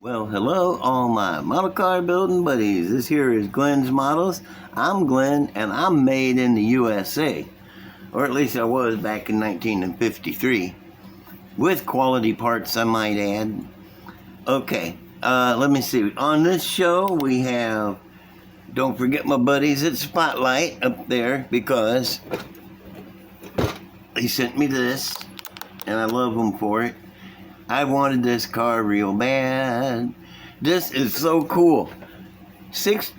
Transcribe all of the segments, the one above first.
Well, hello, all my model car building buddies. This here is Glenn's Models. I'm Glenn, and I'm made in the USA. Or at least I was back in 1953. With quality parts, I might add. Okay, let me see. On this show, we have, don't forget my buddies at Spotlight up there, because they sent me this, and I love them for it. I wanted this car real bad. This is so cool.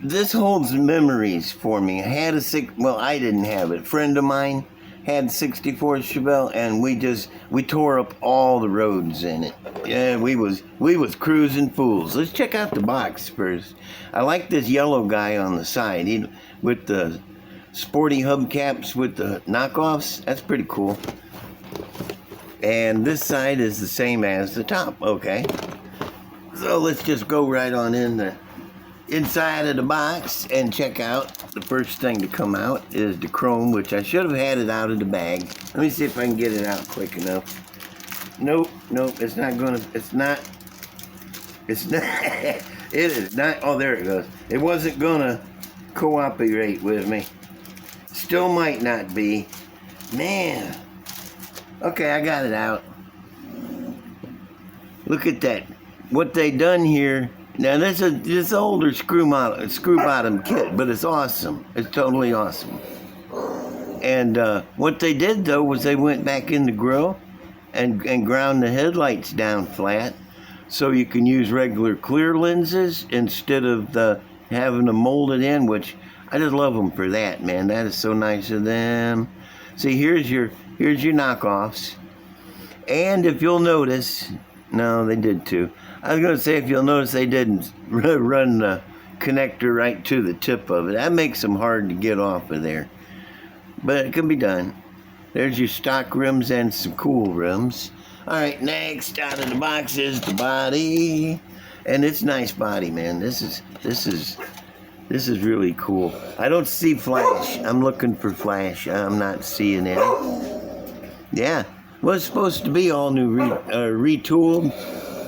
This holds memories for me. I had I didn't have it. A friend of mine had 64 Chevelle, and we tore up all the roads in it. Yeah, we was cruising fools. Let's check out the box first. I like this yellow guy on the side. With the sporty hubcaps with the knockoffs. That's pretty cool. And this side is the same as the top, okay? So let's just go right on in the inside of the box and check out. The first thing to come out is the chrome, which I should have had it out of the bag. Let me see if I can get it out quick enough. Nope, it's not, it is not, oh, there it goes. It wasn't gonna cooperate with me. Still might not be. Man. Okay, I got it out. Look at that. What they done here. Now this is this older screw bottom kit, but it's awesome. It's totally awesome. And what they did though was they went back in the grill and ground the headlights down flat, so you can use regular clear lenses instead of having them molded in. Which I just love them for that, man. That is so nice of them. See, here's your knockoffs. And if you'll notice, no, they did too. I was going to say, if you'll notice, they didn't run the connector right to the tip of it. That makes them hard to get off of there. But it can be done. There's your stock rims and some cool rims. All right, next out of the box is the body. And it's nice body, man. This is really cool. I don't see flash. I'm looking for flash. I'm not seeing any. Yeah. Was supposed to be all new retooled,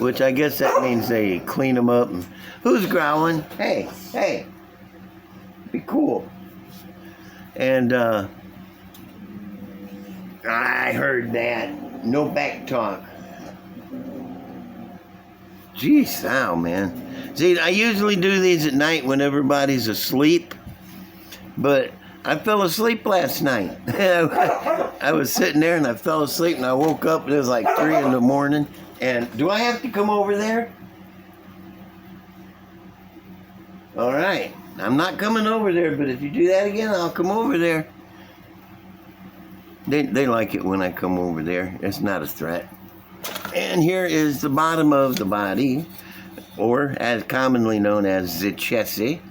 which I guess that means they clean them up. And who's growling? Hey. Be cool. And I heard that. No back talk. Jeez, ow, man. See, I usually do these at night when everybody's asleep, but I fell asleep last night. I was sitting there and I fell asleep and I woke up and it was like 3 in the morning. And do I have to come over there? All right. I'm not coming over there, but if you do that again, I'll come over there. They like it when I come over there. It's not a threat. And here is the bottom of the body, or as commonly known as the chassis,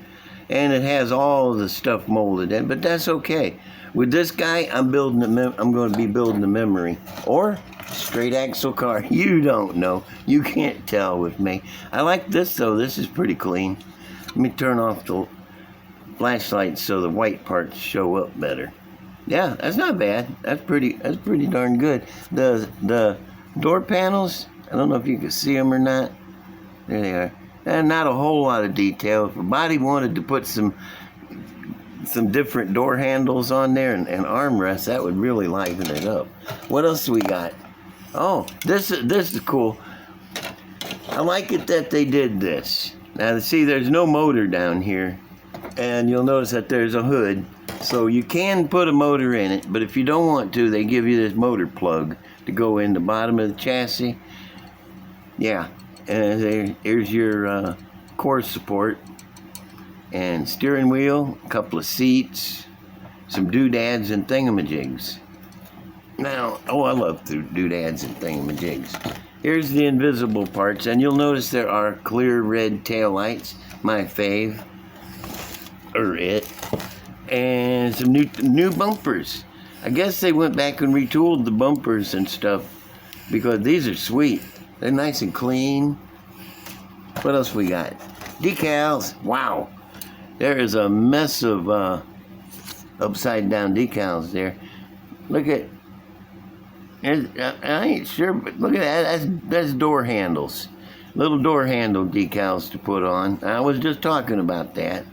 and it has all the stuff molded in, but that's okay. With this guy, I'm going to be building a memory, or straight axle car. You don't know. You can't tell with me. I like this though. This is pretty clean. Let me turn off the flashlight so the white parts show up better. Yeah, that's not bad. That's pretty darn good. The door panels, I don't know if you can see them or not. There they are. And not a whole lot of detail. If a body wanted to put some different door handles on there and armrests, that would really liven it up. What else do we got? Oh, this is cool. I like it that they did this. Now, see, there's no motor down here. And you'll notice that there's a hood. So you can put a motor in it, but if you don't want to, they give you this motor plug to go in the bottom of the chassis. Yeah. And here's your core support and steering wheel, a couple of seats, some doodads and thingamajigs. Now, I love doodads and thingamajigs. Here's the invisible parts, and you'll notice there are clear red taillights, my fave, and some new bumpers. I guess they went back and retooled the bumpers and stuff because these are sweet. They're nice and clean. What else we got? Decals. Wow. There is a mess of upside down decals there. Look at, I ain't sure, but look at that. That's door handles. little door handle decals to put on. I was just talking about that.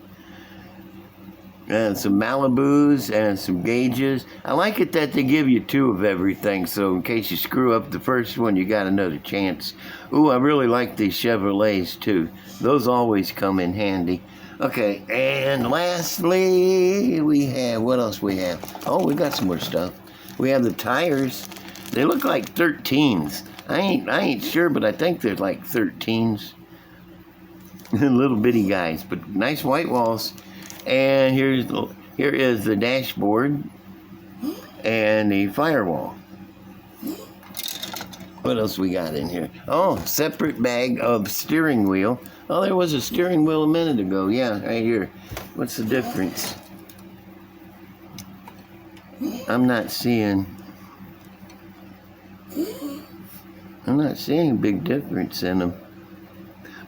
And some Malibus and some gauges. I like it that they give you 2 of everything, so in case you screw up the first one, you got another chance. Ooh, I really like these Chevrolets too. Those always come in handy. Okay, and lastly, we have, what else we have? Oh, we got some more stuff. We have the tires. They look like 13s. I ain't sure, but I think they're like 13s. Little bitty guys, but nice white walls. And here is the dashboard and the firewall. What else we got in here? Oh, separate bag of steering wheel. Oh, there was a steering wheel a minute ago. Yeah, right here. What's the difference? I'm not seeing a big difference in them.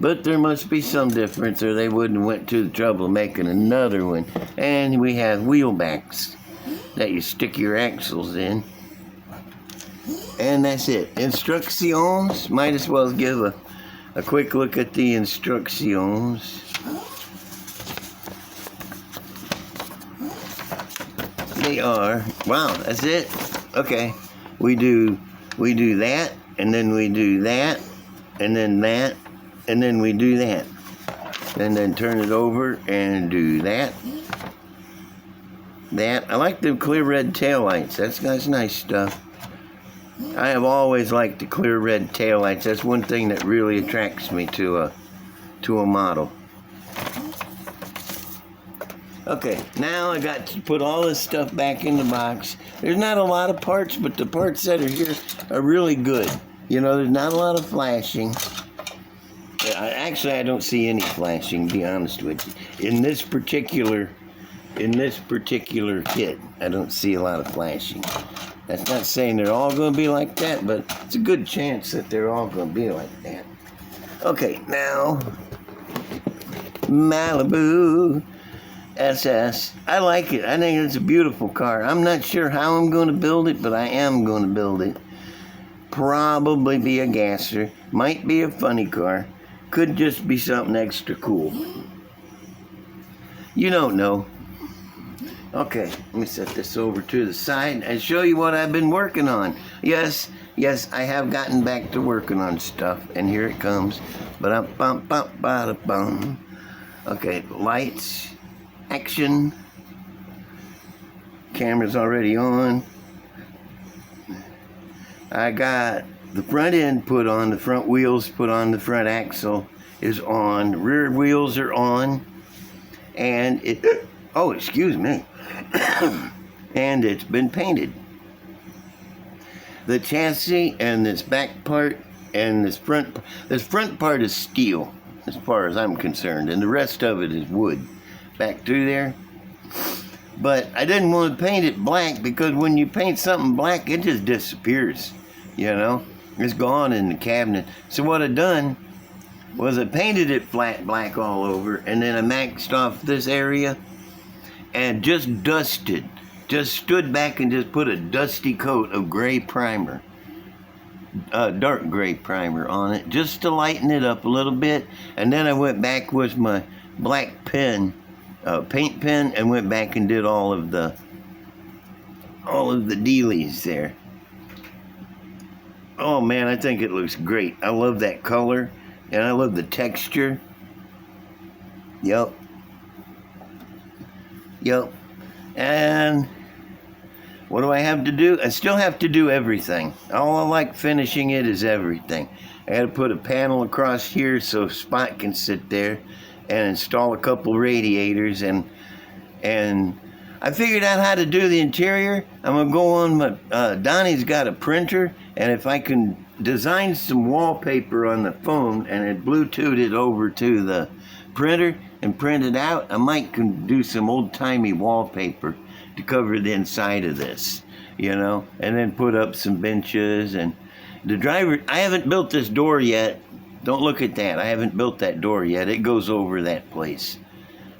But there must be some difference or they wouldn't have went to the trouble of making another one. And we have wheel backs that you stick your axles in. And that's it. Instructions. Might as well give a quick look at the instructions. They are, wow, that's it. Okay. We do that, and then we do that, and then that. And then we do that. And then turn it over and do that. I like the clear red taillights. That's nice stuff. I have always liked the clear red taillights. That's one thing that really attracts me to a model. Okay, now I got to put all this stuff back in the box. There's not a lot of parts, but the parts that are here are really good. You know, there's not a lot of flashing. Actually, I don't see any flashing, to be honest with you. In this particular kit, I don't see a lot of flashing. That's not saying they're all going to be like that, but it's a good chance that they're all going to be like that. Okay, now, Malibu SS. I like it. I think it's a beautiful car. I'm not sure how I'm going to build it, but I am going to build it. Probably be a gasser. Might be a funny car. Could just be something extra cool. You don't know. Okay, let me set this over to the side and show you what I've been working on. Yes, I have gotten back to working on stuff, and here it comes. Ba-dum-bum-bum-ba-da-bum. Okay, lights, action. Camera's already on. I got the front end put on, the front wheels put on, the front axle is on, rear wheels are on, and it, oh, excuse me, and it's been painted. The chassis and this back part and this front part is steel, as far as I'm concerned, and the rest of it is wood back through there. But I didn't want to paint it black because when you paint something black, it just disappears, you know. It's gone in the cabinet. So what I done was I painted it flat black all over, and then I maxed off this area and just dusted. Just stood back and just put a dusty coat of gray primer, dark gray primer on it, just to lighten it up a little bit. And then I went back with my black pen, paint pen, and went back and did all of the dealies there. Oh man, I think it looks great. I love that color, and I love the texture. Yep. And what do I have to do? I still have to do everything. All I like finishing it is everything. I got to put a panel across here so Spot can sit there and install a couple radiators, and I figured out how to do the interior. I'm gonna go on my Donnie's got a printer, and if I can design some wallpaper on the phone and it Bluetooth it over to the printer and print it out, I might can do some old-timey wallpaper to cover the inside of this, you know, and then put up some benches. And the driver, I haven't built this door yet. Don't look at that. I haven't built that door yet. It goes over that place.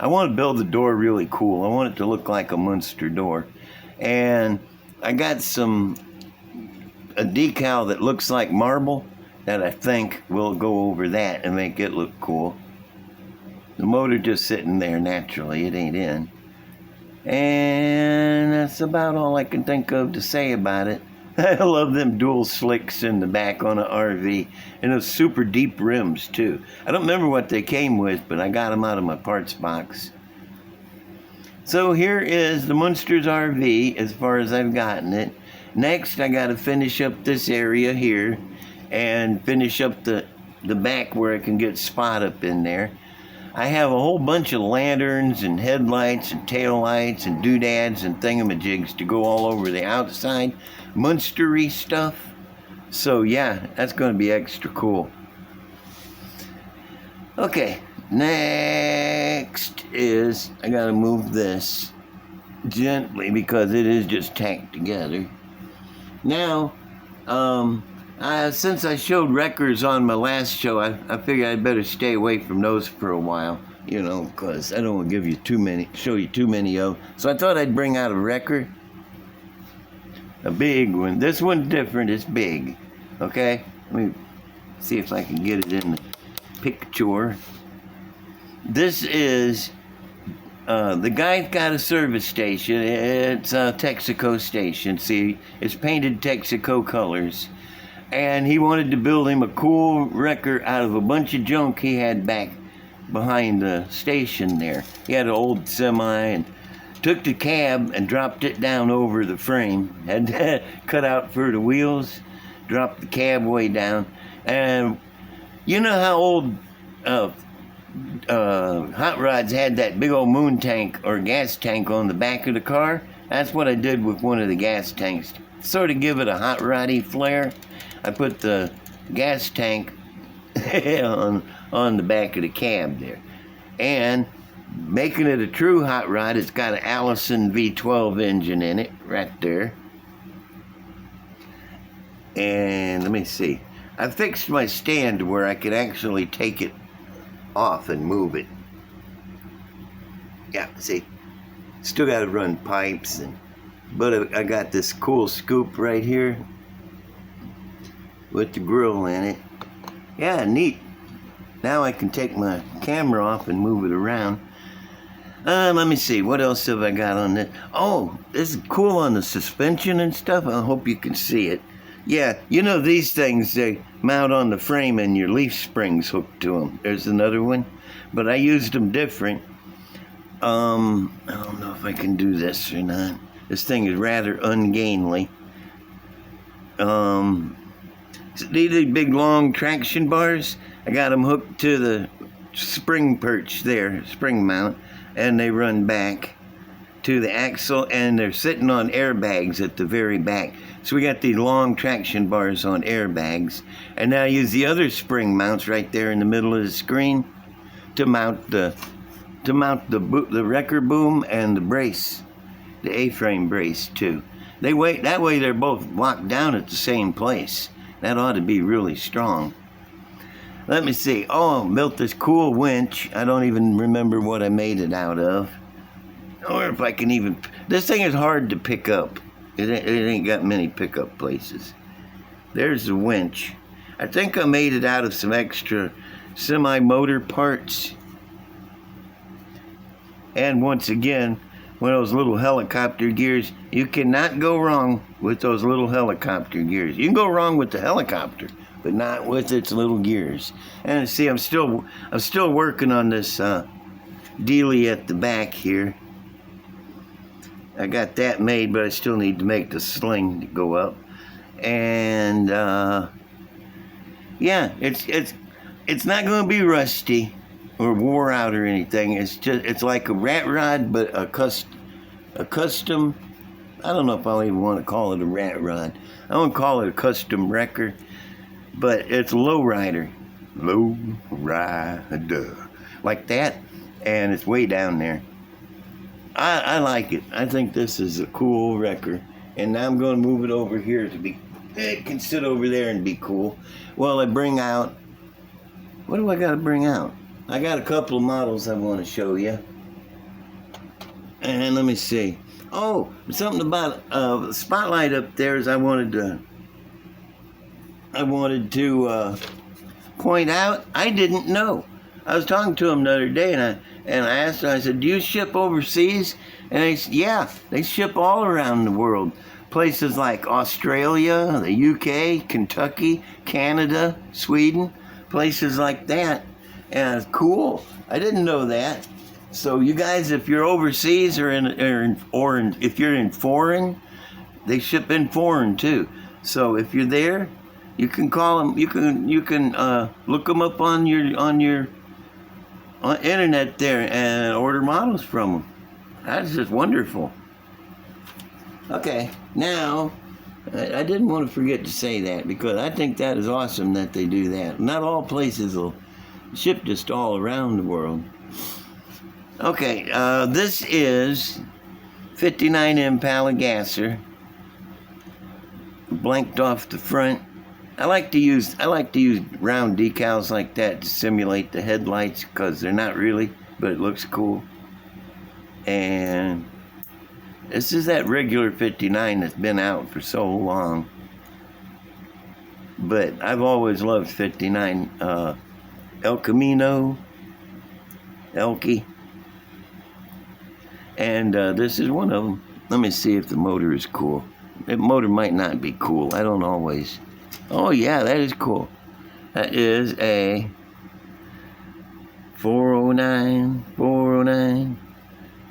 I want to build the door really cool. I want it to look like a Munster door. And I got a decal that looks like marble, that I think will go over that and make it look cool. The motor just sitting there naturally, it ain't in. And that's about all I can think of to say about it. I love them dual slicks in the back on an RV, and those super deep rims too. I don't remember what they came with, but I got them out of my parts box. So here is the Munster's RV as far as I've gotten it. Next, I got to finish up this area here and finish up the back where I can get spot up in there. I have a whole bunch of lanterns and headlights and taillights and doodads and thingamajigs to go all over the outside. Munstery stuff. So yeah, that's going to be extra cool. Okay, next is I got to move this gently because it is just tacked together. Now, since I showed wreckers on my last show, I figured I'd better stay away from those for a while, you know, because I don't want to give you show you too many of them. So I thought I'd bring out a wrecker, a big one. This one's different, it's big, okay? Let me see if I can get it in the picture. This is, the guy's got a service station. It's a Texaco station. See, it's painted Texaco colors. And he wanted to build him a cool wrecker out of a bunch of junk he had back behind the station there. He had an old semi and took the cab and dropped it down over the frame. Had cut out for the wheels, dropped the cab way down. And you know how old hot rods had that big old moon tank or gas tank on the back of the car? That's what I did with one of the gas tanks. Sort of give it a hot roddy flair. I put the gas tank on the back of the cab there. And making it a true hot rod, it's got an Allison V12 engine in it, right there. And let me see. I fixed my stand to where I could actually take it off and move it. Yeah, see. Still got to run pipes, but I got this cool scoop right here with the grill in it. Yeah, neat. Now I can take my camera off and move it around. Let me see, what else have I got on this? Oh, this is cool on the suspension and stuff. I hope you can see it. Yeah, you know these things, they mount on the frame and your leaf springs hooked to them. There's another one, but I used them different. I don't know if I can do this or not. This thing is rather ungainly. These are big long traction bars. I got them hooked to the spring perch there, spring mount, and they run back to the axle, and they're sitting on airbags at the very back. So we got these long traction bars on airbags, and now I use the other spring mounts right there in the middle of the screen to mount the wrecker boom and the brace, the A-frame brace too. That way they're both locked down at the same place. That ought to be really strong. Let me see. Oh, I built this cool winch. I don't even remember what I made it out of. Or if I can even... This thing is hard to pick up. It ain't got many pickup places. There's the winch. I think I made it out of some extra semi-motor parts. And once again, one of those little helicopter gears. You cannot go wrong with those little helicopter gears. You can go wrong with the helicopter, but not with its little gears. And see, I'm still working on this dealie at the back here. I got that made, but I still need to make the sling to go up. And yeah, it's not going to be rusty or wore out or anything. It's like a rat rod, but a custom. I don't know if I even want to call it a rat rod. I want to call it a custom wrecker, but it's a low rider, like that, and it's way down there. I like it. I think this is a cool wrecker, and now I'm going to move it over here to be. It can sit over there and be cool. Well, I bring out. What do I got to bring out? I got a couple of models I want to show you. And let me see. Oh, something about the spotlight up there is I wanted to I wanted to point out, I didn't know. I was talking to him the other day, and I asked him, I said, do you ship overseas? And they said, yeah, they ship all around the world. Places like Australia, the UK, Kentucky, Canada, Sweden, places like that. And it's cool. I didn't know that. So you guys, if you're overseas or if you're in foreign, they ship in foreign too. So if you're there, you can call them. You can look them up on your internet there and order models from them. That's just wonderful. Okay, now I didn't want to forget to say that because I think that is awesome that they do that. Not all places will ship just all around the world. Okay, this is 59 Impala gasser, blanked off the front. I like to use round decals like that to simulate the headlights because they're not really, but it looks cool. And this is that regular 59 that's been out for so long. But I've always loved 59. El Camino, Elky. And this is one of them. Let me see if the motor is cool. The motor might not be cool. I don't always. Oh, yeah, that is cool. That is a 409.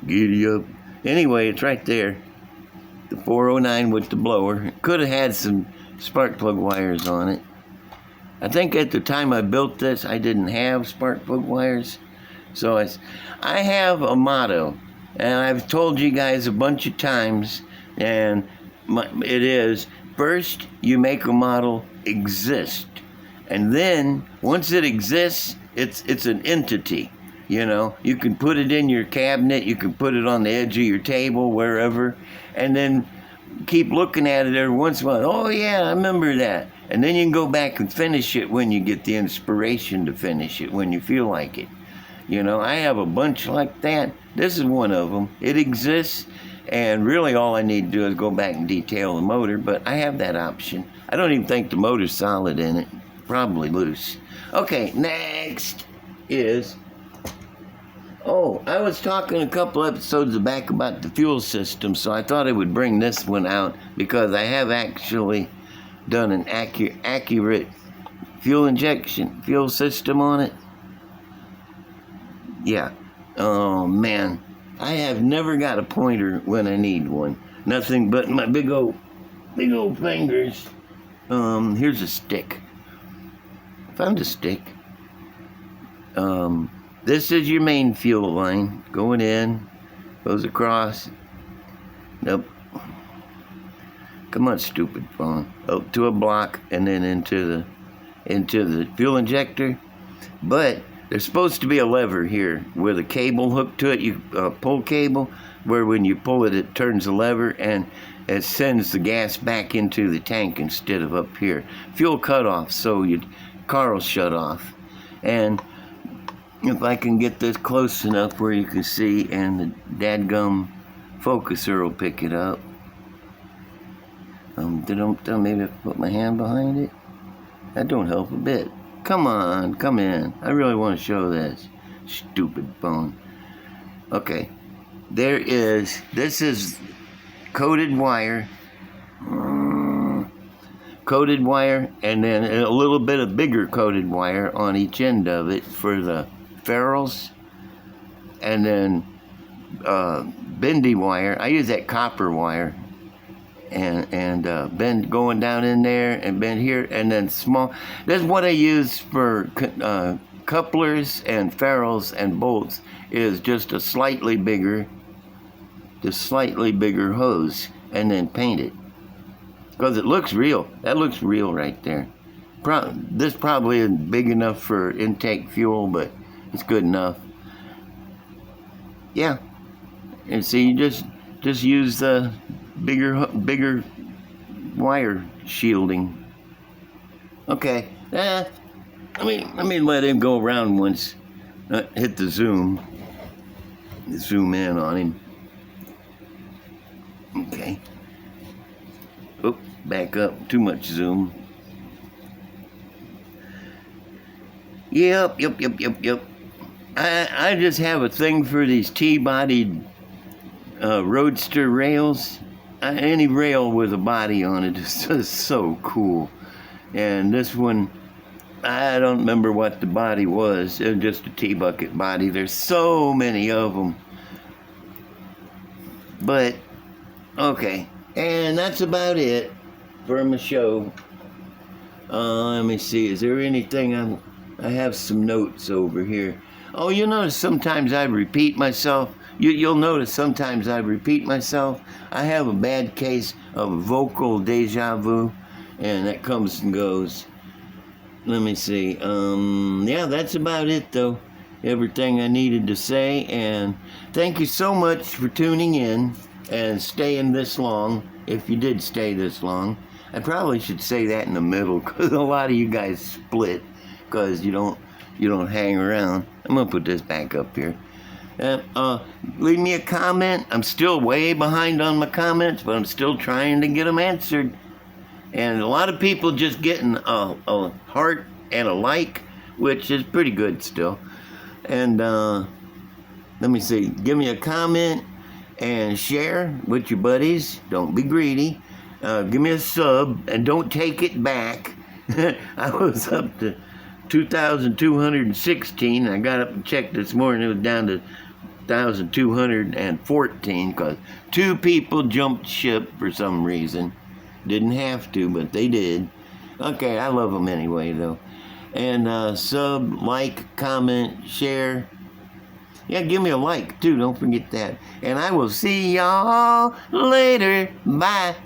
Giddy up. Anyway, it's right there. The 409 with the blower. Could have had some spark plug wires on it. I think at the time I built this, I didn't have spark plug wires. So I have a motto, and I've told you guys a bunch of times, and it is, first you make a model exist. And then, once it exists, it's an entity. You know, you can put it in your cabinet, you can put it on the edge of your table, wherever, and then keep looking at it every once in a while. Oh yeah, I remember that. And then you can go back and finish it when you get the inspiration to finish it, when you feel like it. You know, I have a bunch like that. This is one of them. It exists, and really all I need to do is go back and detail the motor, but I have that option. I don't even think the motor's solid in it. Probably loose. Okay, next is... Oh, I was talking a couple episodes back about the fuel system, so I thought I would bring this one out because I have actually done an accurate fuel system on it. Yeah. Oh, man. I have never got a pointer when I need one. Nothing but my big old fingers. Here's a stick. Found a stick. This is your main fuel line. Going in, goes across. Nope. Come on, stupid phone. Up to a block and then into the fuel injector. But there's supposed to be a lever here with a cable hooked to it. You pull cable where when you pull it, it turns the lever and it sends the gas back into the tank instead of up here. Fuel cutoff, so your car will shut off. And if I can get this close enough where you can see and the dadgum focuser will pick it up. Maybe if I put my hand behind it. That don't help a bit. Come on, come in. I really want to show this. Stupid phone. Okay. This is coated wire. Coated wire, and then a little bit of bigger coated wire on each end of it for the ferrules, and then bendy wire. I use that copper wire, and bend going down in there and bend here, and then small. That's what I use for couplers and ferrules and bolts. Is just a slightly bigger hose, and then paint it because it looks real. That looks real right there. This probably isn't big enough for intake fuel, but it's good enough. Yeah. And see, you just use the bigger wire shielding. Okay. Let me let him go around once. Hit the zoom. Zoom in on him. Okay. Oop, back up. Too much zoom. Yep. I just have a thing for these T-bodied roadster rails. Any rail with a body on it is just so cool. And this one, I don't remember what the body was. It was just a T-bucket body. There's so many of them. But, okay. And that's about it for my show. Let me see. Is there anything I have some notes over here. Oh, you'll notice sometimes I repeat myself. You'll notice sometimes I repeat myself. I have a bad case of vocal deja vu, and that comes and goes. Let me see. Yeah, that's about it, though. Everything I needed to say, and thank you so much for tuning in and staying this long, if you did stay this long. I probably should say that in the middle, because a lot of you guys split, because you don't hang around. I'm going to put this back up here. Leave me a comment. I'm still way behind on my comments, but I'm still trying to get them answered. And a lot of people just getting a heart and a like, which is pretty good still. And let me see. Give me a comment and share with your buddies. Don't be greedy. Give me a sub and don't take it back. I was up to 2,216. I got up and checked this morning. It was down to 1,214 because 2 people jumped ship for some reason. Didn't have to, but they did. Okay, I love them anyway, though. And sub, like, comment, share. Yeah, give me a like, too. Don't forget that. And I will see y'all later. Bye.